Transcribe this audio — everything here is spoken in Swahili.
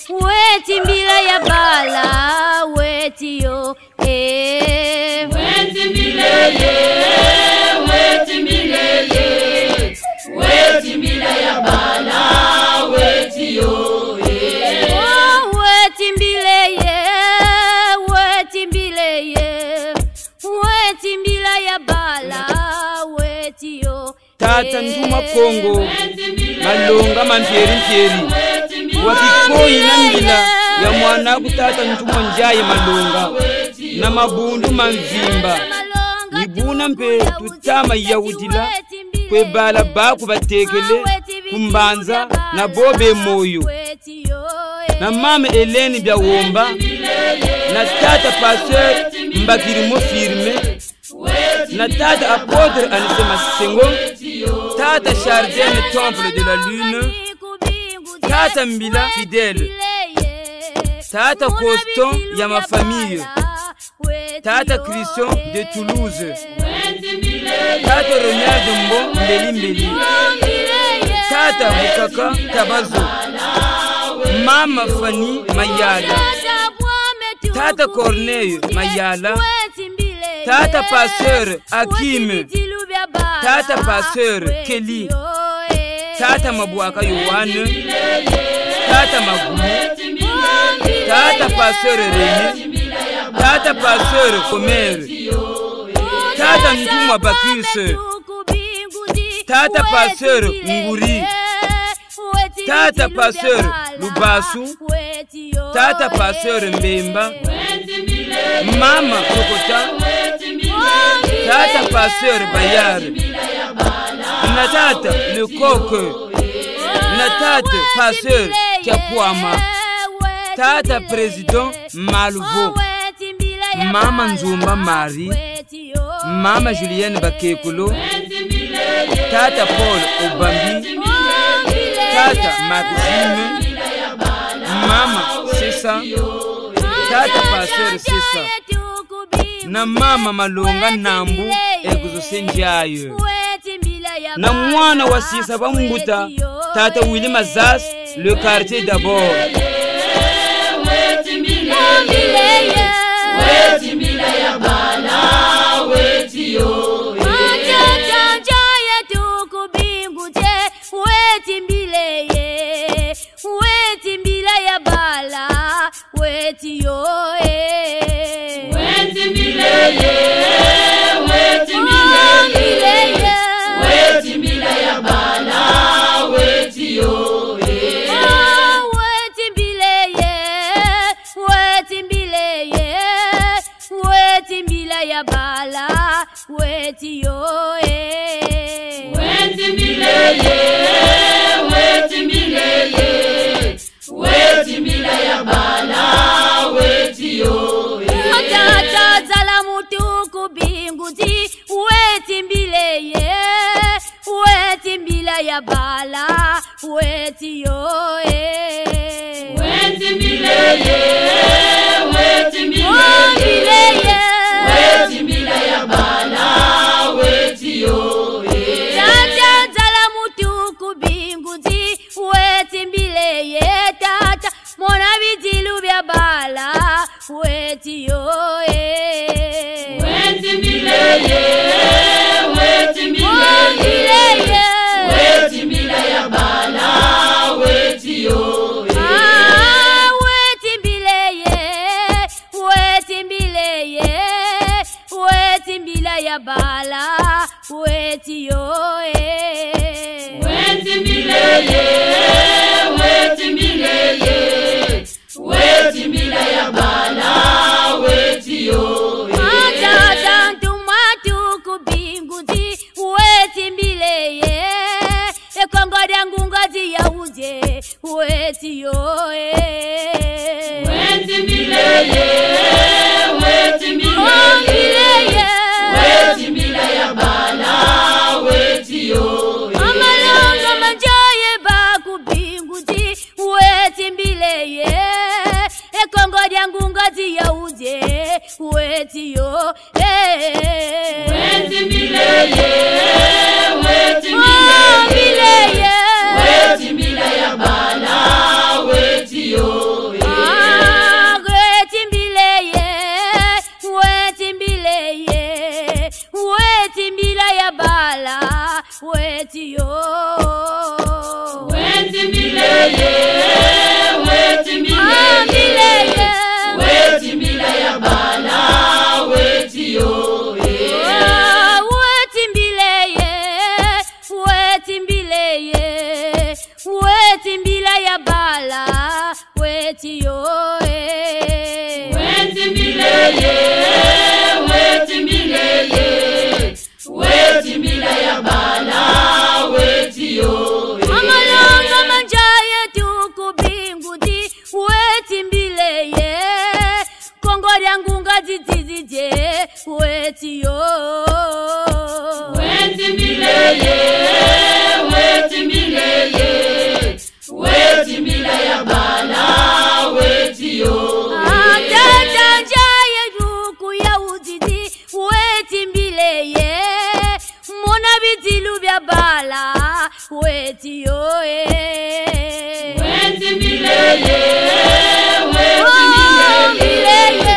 Wetimbila ya bala wetio wetimbila ya bala wetio wetimbila ya bala wetio tata nduma Kongo malonga mampieri wakikoi na mbila ya mwana kutata ntumo njaye malonga na mabundu manvimba nibuna mpe tutama yaudila kwe bala baku batekele kumbanza na bobe moyo na mama Eleni bya womba na tata pasteur Mbakirimo firme na tata apôtre Anise Masengo tata Jardin Temple de la Lune tata Mbila fidèle tata Coston ya ma famille tata Christian de Toulouse tata Ronald Mbo Mbeli tata Mukaka Tabazo mama Fanny Mayala tata Corneille Mayala tata pasteur Hakim tata pasteur Kelly tata Mabuaka Yohane tata Magumu tata pasteur René tata pasteur Komer tata Ntuma Bakise tata pasteur Nguri tata pasteur Lubasu tata pasteur Mbemba mama Kokota tata pasteur Bayar na tata Le Coq na tata pasteur Kiapuama tata président Malvo mama Nzumba Marie mama Julienne Bakekulo tata Paul Obambi tata Maxime mama Sesa tata pasteur Sesa na mama Malonga Nambu Eguzosenjayo na mwana wa Sisa Bambuta tata Willy Mazas le quartier d'abord wetimbila ya bala wetio wetimbila ya bala wetio wetimbila ya bala wetio wetimbila ya bala wetio wetimbila ya bala wetio tata zala mutu kubinguzi wetimbila ya bala wetio wetimbila ya bala wetio tata zala mutu kubinguzi wetimbila tata mona vidilu vya bala wetio wetimbila ya bala wetio wetimbila ya bala wetio wetimbila ya bala wetio tata Ntumatu kubinguzi wetimbila ekongoda ngungazi ya uje wetio wetimbila ya bala wetio amalonga manjaya wetiyo wetimbileye wetimbileye wetimbila ya bala wetiyo wetimbileye wetimbileye wetimbila ya bala wetiyo wetimbileye wetimbileye wetimbila ya bala wetiyo amalanga manjaye tukubingudi wetimbileye kongorya ngunga zitizije wetiyo wetimbileye wetimbileye wetimbila ya bala wetiyo atanjaye ruku ya udidi wetimbileye mona bitilu bya bala wetiyo wetimbileye wetimbileye